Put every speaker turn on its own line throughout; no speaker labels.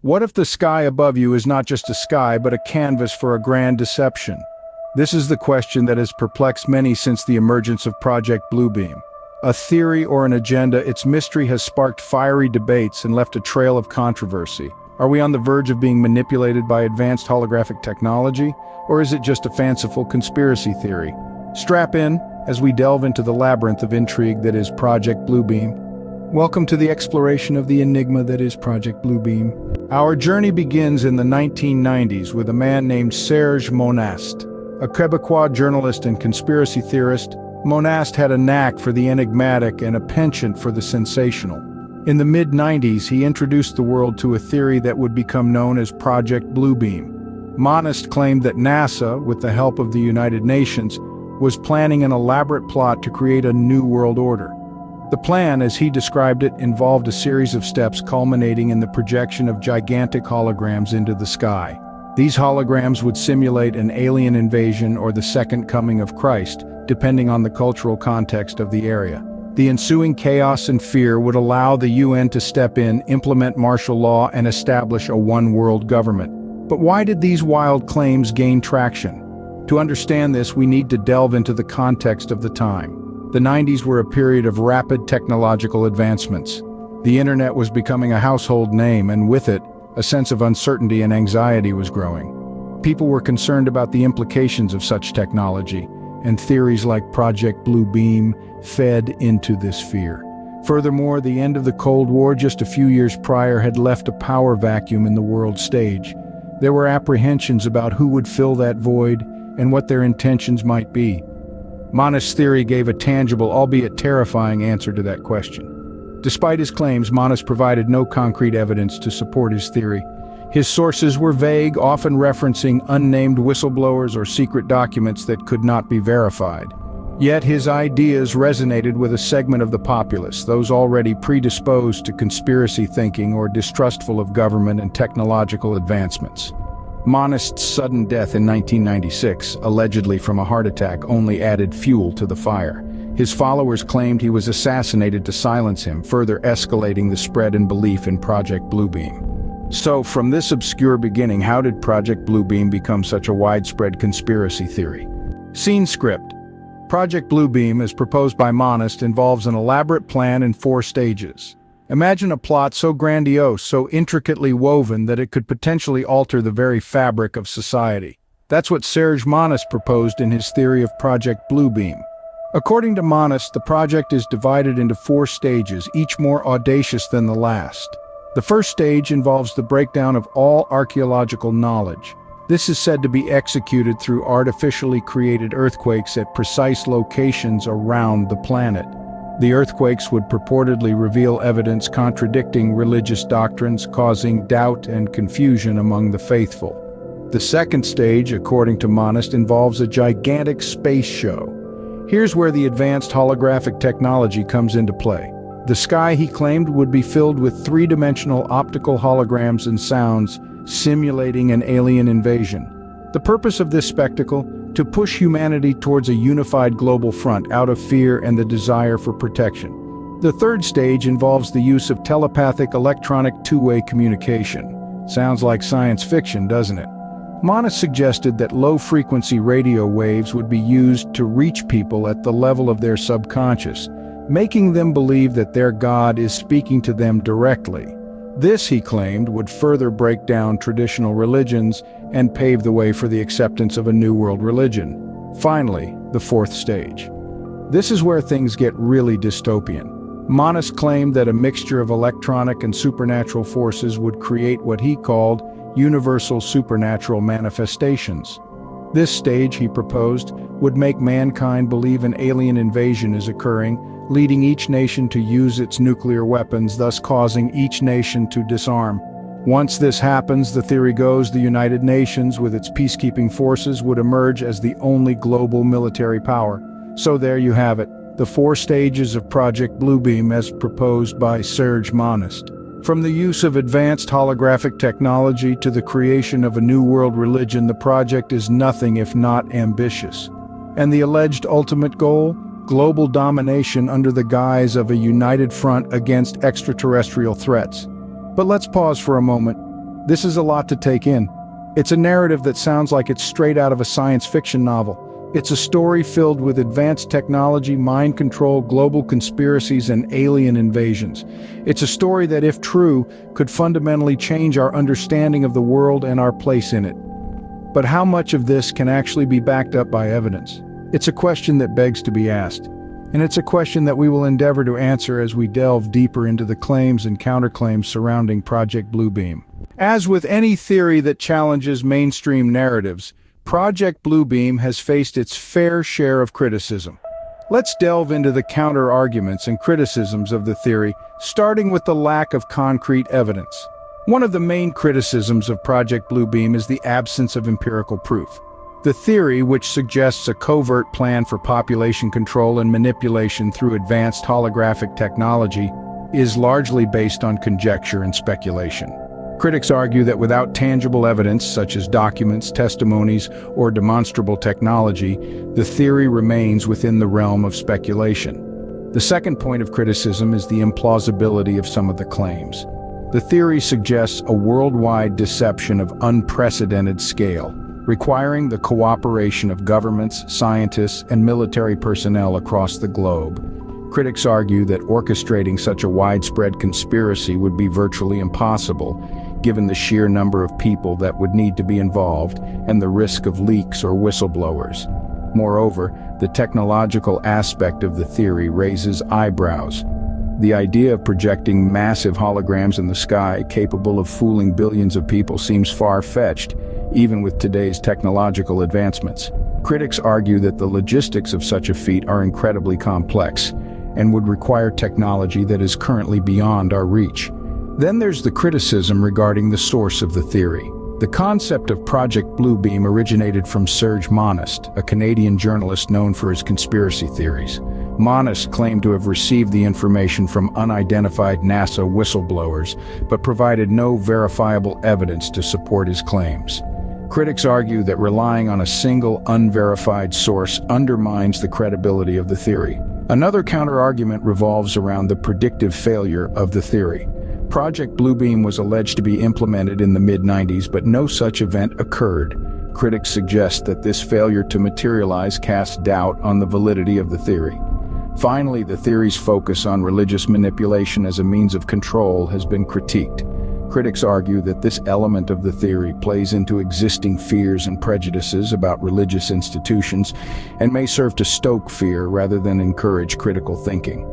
What if the sky above you is not just a sky but a canvas for a grand deception? This is the question that has perplexed many since the emergence of Project Bluebeam. A theory or an agenda, its mystery has sparked fiery debates and left a trail of controversy. Are we on the verge of being manipulated by advanced holographic technology, or is it just a fanciful conspiracy theory? Strap in as we delve into the labyrinth of intrigue that is Project Bluebeam. Welcome to the exploration of the enigma that is Project Bluebeam. Our journey begins in the 1990s with a man named Serge Monast. A Quebecois journalist and conspiracy theorist, Monast had a knack for the enigmatic and a penchant for the sensational. In the mid-90s, he introduced the world to a theory that would become known as Project Bluebeam. Monast claimed that NASA, with the help of the United Nations, was planning an elaborate plot to create a new world order. The plan, as he described it, involved a series of steps culminating in the projection of gigantic holograms into the sky. These holograms would simulate an alien invasion or the second coming of Christ, depending on the cultural context of the area. The ensuing chaos and fear would allow the UN to step in, implement martial law, and establish a one-world government. But why did these wild claims gain traction? To understand this, we need to delve into the context of the time. The 90s were a period of rapid technological advancements. The internet was becoming a household name, and with it, a sense of uncertainty and anxiety was growing. People were concerned about the implications of such technology, and theories like Project Bluebeam fed into this fear. Furthermore, the end of the Cold War just a few years prior had left a power vacuum in the world stage. There were apprehensions about who would fill that void and what their intentions might be. Monast's theory gave a tangible, albeit terrifying, answer to that question. Despite his claims, Monast provided no concrete evidence to support his theory. His sources were vague, often referencing unnamed whistleblowers or secret documents that could not be verified. Yet his ideas resonated with a segment of the populace, those already predisposed to conspiracy thinking or distrustful of government and technological advancements. Monast's sudden death in 1996, allegedly from a heart attack, only added fuel to the fire. His followers claimed he was assassinated to silence him, further escalating the spread and belief in Project Bluebeam. So, from this obscure beginning, how did Project Bluebeam become such a widespread conspiracy theory? Scene script. Project Bluebeam, as proposed by Monast, involves an elaborate plan in 4 stages. Imagine a plot so grandiose, so intricately woven that it could potentially alter the very fabric of society. That's what Serge Monast proposed in his theory of Project Bluebeam. According to Monast, the project is divided into 4 stages, each more audacious than the last. The first stage involves the breakdown of all archaeological knowledge. This is said to be executed through artificially created earthquakes at precise locations around the planet. The earthquakes would purportedly reveal evidence contradicting religious doctrines, causing doubt and confusion among the faithful. The second stage, according to Monast, involves a gigantic space show. Here's where the advanced holographic technology comes into play. The sky, he claimed, would be filled with 3-dimensional optical holograms and sounds, simulating an alien invasion. The purpose of this spectacle? To push humanity towards a unified global front out of fear and the desire for protection. The third stage involves the use of telepathic electronic two-way communication. Sounds like science fiction, doesn't it? Monast suggested that low-frequency radio waves would be used to reach people at the level of their subconscious, making them believe that their God is speaking to them directly. This, he claimed, would further break down traditional religions and pave the way for the acceptance of a new world religion. Finally, the 4th stage. This is where things get really dystopian. Monast claimed that a mixture of electronic and supernatural forces would create what he called universal supernatural manifestations. This stage, he proposed, would make mankind believe an alien invasion is occurring, leading each nation to use its nuclear weapons, thus causing each nation to disarm. Once this happens, the theory goes, the United Nations, with its peacekeeping forces, would emerge as the only global military power. So there you have it, the 4 stages of Project Bluebeam as proposed by Serge Monast. From the use of advanced holographic technology to the creation of a new world religion, the project is nothing if not ambitious. And the alleged ultimate goal? Global domination under the guise of a united front against extraterrestrial threats. But let's pause for a moment. This is a lot to take in. It's a narrative that sounds like it's straight out of a science fiction novel. It's a story filled with advanced technology, mind control, global conspiracies, and alien invasions. It's a story that, if true, could fundamentally change our understanding of the world and our place in it. But how much of this can actually be backed up by evidence? It's a question that begs to be asked. And it's a question that we will endeavor to answer as we delve deeper into the claims and counterclaims surrounding Project Bluebeam. As with any theory that challenges mainstream narratives, Project Bluebeam has faced its fair share of criticism. Let's delve into the counter-arguments and criticisms of the theory, starting with the lack of concrete evidence. One of the main criticisms of Project Bluebeam is the absence of empirical proof. The theory, which suggests a covert plan for population control and manipulation through advanced holographic technology, is largely based on conjecture and speculation. Critics argue that without tangible evidence, such as documents, testimonies, or demonstrable technology, the theory remains within the realm of speculation. The second point of criticism is the implausibility of some of the claims. The theory suggests a worldwide deception of unprecedented scale, requiring the cooperation of governments, scientists, and military personnel across the globe. Critics argue that orchestrating such a widespread conspiracy would be virtually impossible, given the sheer number of people that would need to be involved and the risk of leaks or whistleblowers. Moreover, the technological aspect of the theory raises eyebrows. The idea of projecting massive holograms in the sky capable of fooling billions of people seems far-fetched, even with today's technological advancements. Critics argue that the logistics of such a feat are incredibly complex and would require technology that is currently beyond our reach. Then there's the criticism regarding the source of the theory. The concept of Project Bluebeam originated from Serge Monast, a Canadian journalist known for his conspiracy theories. Monast claimed to have received the information from unidentified NASA whistleblowers, but provided no verifiable evidence to support his claims. Critics argue that relying on a single, unverified source undermines the credibility of the theory. Another counterargument revolves around the predictive failure of the theory. Project Bluebeam was alleged to be implemented in the mid-90s, but no such event occurred. Critics suggest that this failure to materialize casts doubt on the validity of the theory. Finally, the theory's focus on religious manipulation as a means of control has been critiqued. Critics argue that this element of the theory plays into existing fears and prejudices about religious institutions and may serve to stoke fear rather than encourage critical thinking.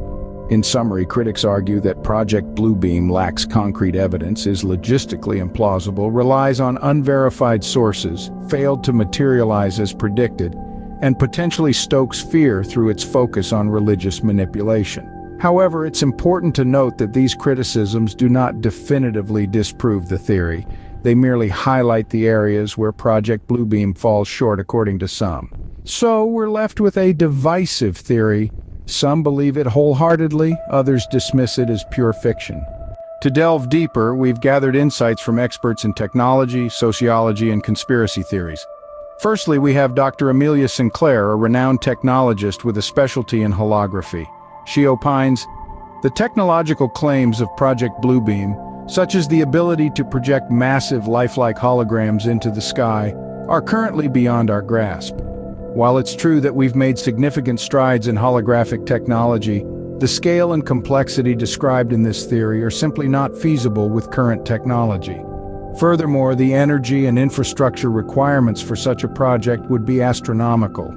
In summary, critics argue that Project Bluebeam lacks concrete evidence, is logistically implausible, relies on unverified sources, failed to materialize as predicted, and potentially stokes fear through its focus on religious manipulation. However, it's important to note that these criticisms do not definitively disprove the theory. They merely highlight the areas where Project Bluebeam falls short, according to some. So we're left with a divisive theory. Some believe it wholeheartedly, others dismiss it as pure fiction. To delve deeper, we've gathered insights from experts in technology, sociology, and conspiracy theories. Firstly, we have Dr. Amelia Sinclair, a renowned technologist with a specialty in holography. She opines, "The technological claims of Project Bluebeam, such as the ability to project massive lifelike holograms into the sky, are currently beyond our grasp. While it's true that we've made significant strides in holographic technology, the scale and complexity described in this theory are simply not feasible with current technology. Furthermore, the energy and infrastructure requirements for such a project would be astronomical."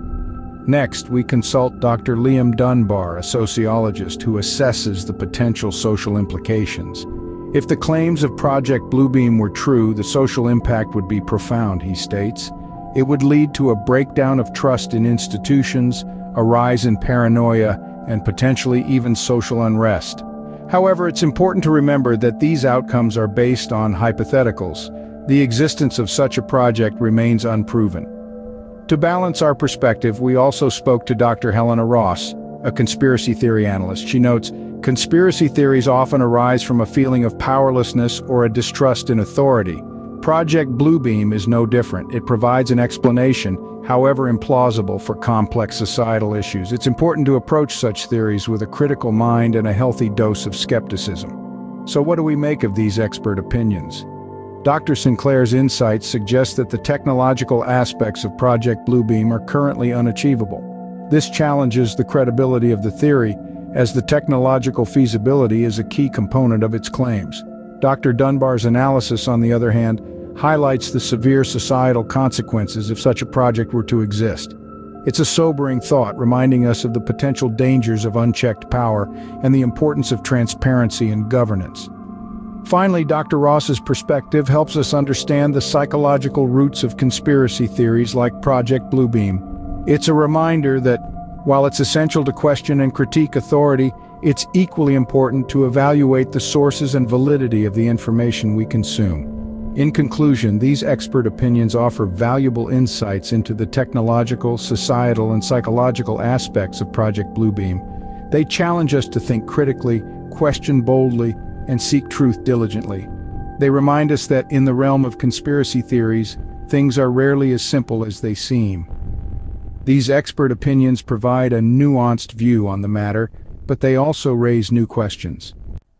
Next, we consult Dr. Liam Dunbar, a sociologist who assesses the potential social implications. If the claims of Project Bluebeam were true, the social impact would be profound, he states. It would lead to a breakdown of trust in institutions, a rise in paranoia, and potentially even social unrest. However, it's important to remember that these outcomes are based on hypotheticals. The existence of such a project remains unproven. To balance our perspective, we also spoke to Dr. Helena Ross, a conspiracy theory analyst. She notes, "Conspiracy theories often arise from a feeling of powerlessness or a distrust in authority. Project Bluebeam is no different. It provides an explanation, however implausible, for complex societal issues. It's important to approach such theories with a critical mind and a healthy dose of skepticism." So what do we make of these expert opinions? Dr. Sinclair's insights suggest that the technological aspects of Project Bluebeam are currently unachievable. This challenges the credibility of the theory, as the technological feasibility is a key component of its claims. Dr. Dunbar's analysis, on the other hand, highlights the severe societal consequences if such a project were to exist. It's a sobering thought, reminding us of the potential dangers of unchecked power and the importance of transparency and governance. Finally, Dr. Ross's perspective helps us understand the psychological roots of conspiracy theories like Project Bluebeam. It's a reminder that, while it's essential to question and critique authority, it's equally important to evaluate the sources and validity of the information we consume. In conclusion, these expert opinions offer valuable insights into the technological, societal, and psychological aspects of Project Bluebeam. They challenge us to think critically, question boldly, and seek truth diligently. They remind us that in the realm of conspiracy theories, things are rarely as simple as they seem. These expert opinions provide a nuanced view on the matter, but they also raise new questions.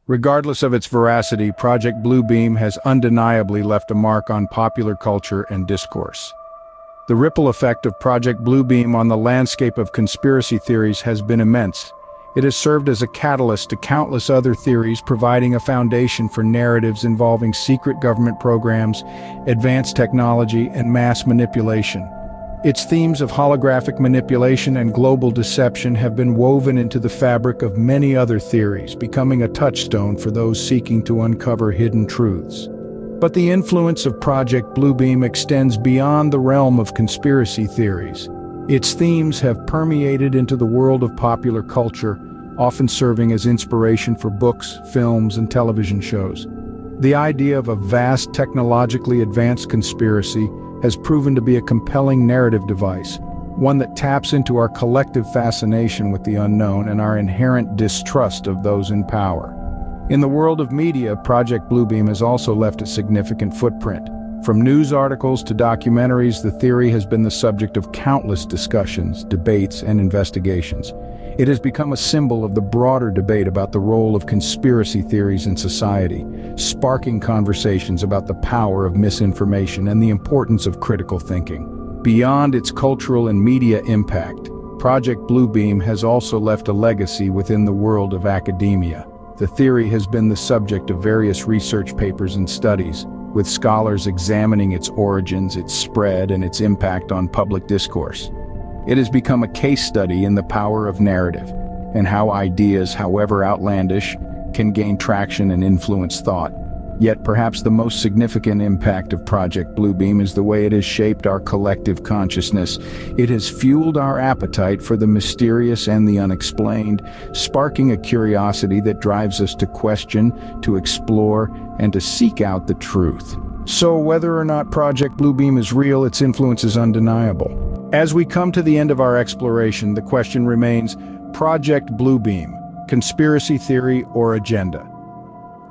Regardless of its veracity, Project Bluebeam has undeniably left a mark on popular culture and discourse. The ripple effect of Project Bluebeam on the landscape of conspiracy theories has been immense. It has served as a catalyst to countless other theories, providing a foundation for narratives involving secret government programs, advanced technology, and mass manipulation. Its themes of holographic manipulation and global deception have been woven into the fabric of many other theories, becoming a touchstone for those seeking to uncover hidden truths. But the influence of Project Bluebeam extends beyond the realm of conspiracy theories. Its themes have permeated into the world of popular culture, often serving as inspiration for books, films, and television shows. The idea of a vast technologically advanced conspiracy has proven to be a compelling narrative device, one that taps into our collective fascination with the unknown and our inherent distrust of those in power. In the world of media, Project Bluebeam has also left a significant footprint. From news articles to documentaries, the theory has been the subject of countless discussions, debates, and investigations. It has become a symbol of the broader debate about the role of conspiracy theories in society, sparking conversations about the power of misinformation and the importance of critical thinking. Beyond its cultural and media impact, Project Bluebeam has also left a legacy within the world of academia. The theory has been the subject of various research papers and studies, with scholars examining its origins, its spread, and its impact on public discourse. It has become a case study in the power of narrative, and how ideas, however outlandish, can gain traction and influence thought. Yet perhaps the most significant impact of Project Bluebeam is the way it has shaped our collective consciousness. It has fueled our appetite for the mysterious and the unexplained, sparking a curiosity that drives us to question, to explore, and to seek out the truth. So whether or not Project Bluebeam is real, its influence is undeniable. As we come to the end of our exploration, the question remains: Project Bluebeam, conspiracy theory or agenda?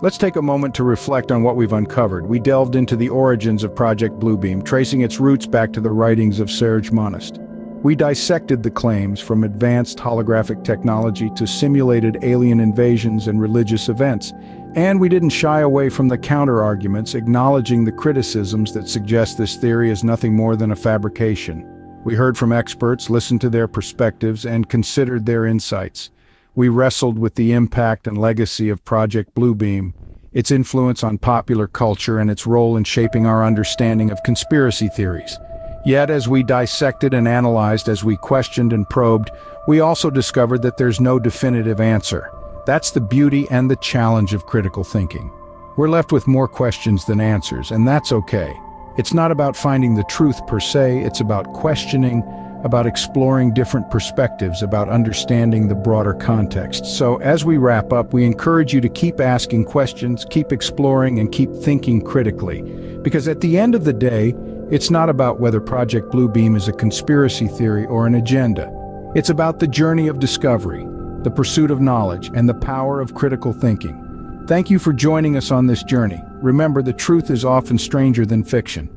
Let's take a moment to reflect on what we've uncovered. We delved into the origins of Project Bluebeam, tracing its roots back to the writings of Serge Monast. We dissected the claims from advanced holographic technology to simulated alien invasions and religious events. And we didn't shy away from the counterarguments, acknowledging the criticisms that suggest this theory is nothing more than a fabrication. We heard from experts, listened to their perspectives, and considered their insights. We wrestled with the impact and legacy of Project Bluebeam, its influence on popular culture, and its role in shaping our understanding of conspiracy theories. Yet, as we dissected and analyzed, as we questioned and probed, we also discovered that there's no definitive answer. That's the beauty and the challenge of critical thinking. We're left with more questions than answers, and that's okay. It's not about finding the truth per se, it's about questioning, about exploring different perspectives, about understanding the broader context. So as we wrap up, we encourage you to keep asking questions, keep exploring, and keep thinking critically. Because at the end of the day, it's not about whether Project Bluebeam is a conspiracy theory or an agenda. It's about the journey of discovery, the pursuit of knowledge, and the power of critical thinking. Thank you for joining us on this journey. Remember, the truth is often stranger than fiction.